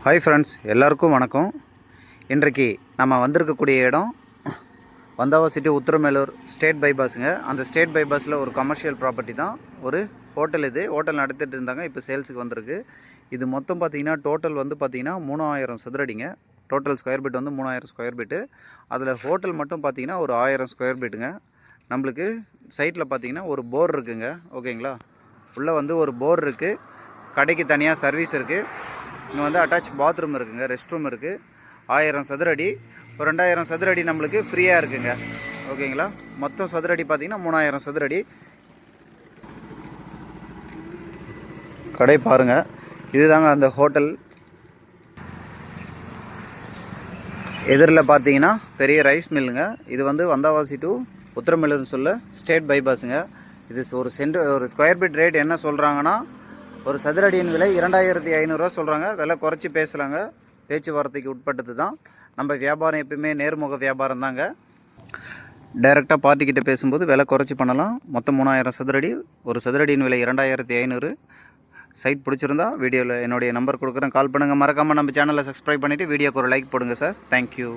Hi friends, எல்லாருக்கும் வணக்கம். இன்றைக்கு நம்ம வந்திருக்கக்கூடிய இடம் வந்தாவசிட்டி உத்திரமேலூர் ஸ்டேட் பைபாஸுங்க. அந்த ஸ்டேட் பைபாஸில் ஒரு கமர்ஷியல் ப்ராப்பர்ட்டி தான், ஒரு ஹோட்டல். இது ஹோட்டல் நடத்திட்டு இருந்தாங்க, இப்போ சேல்ஸுக்கு வந்திருக்கு. இது மொத்தம் பார்த்திங்கன்னா டோட்டல் வந்து பார்த்திங்கன்னா 3000 சதுரடிங்க. டோட்டல் ஸ்கொயர் ஃபீட் வந்து 3000 ஸ்கொயர் ஃபீட்டு. அதில் ஹோட்டல் மட்டும் பார்த்திங்கன்னா ஒரு 1000 ஸ்கொயர் ஃபீட்டுங்க. நம்மளுக்கு சைட்டில் பார்த்திங்கன்னா ஒரு போர் இருக்குங்க, ஓகேங்களா. உள்ளே வந்து ஒரு போர் இருக்குது, கடைக்கு தனியாக சர்வீஸ் இருக்குது. இங்கே வந்து அட்டாச் பாத்ரூம் இருக்குங்க, ரெஸ்ட் ரூம் இருக்குது. 1000 சதுரடி, ஒரு 2000 சதுரடி நம்மளுக்கு ஃப்ரீயாக இருக்குங்க, ஓகேங்களா. மொத்தம் சதுரடி பார்த்திங்கன்னா 3000 சதுரடி. கடை பாருங்கள், இதுதாங்க அந்த ஹோட்டல். எதிரில் பார்த்தீங்கன்னா பெரிய ரைஸ் மில்லுங்க. இது வந்து வந்தாவாசி டு உத்திரமேலூர்னு சொல்ல ஸ்டேட் பைபாஸுங்க. இது ஒரு ஸ்கொயர் ஃபீட் ரேட் என்ன சொல்கிறாங்கன்னா, ஒரு சதுரடியின் விலை 2500 சொல்கிறாங்க. விலை குறைச்சி பேசலாங்க, பேச்சுவார்த்தைக்கு உட்பட்டது தான். நம்ம வியாபாரம் எப்பயுமே நேர்முக வியாபாரம் தாங்க. டைரெக்டாக பார்ட்டிக்கிட்ட பேசும்போது விலை குறைச்சி பண்ணலாம். மொத்தம் 3000 சதுரடி, ஒரு சதுரடியின் விலை 2500. சைட் பிடிச்சிருந்தா வீடியோவில் என்னுடைய நம்பர் கொடுக்குறேன், கால் பண்ணுங்கள். மறக்காமல் நம்ம சேனலை சப்ஸ்கிரைப் பண்ணிவிட்டு வீடியோக்கு ஒரு லைக் போடுங்க சார். தேங்க்யூ.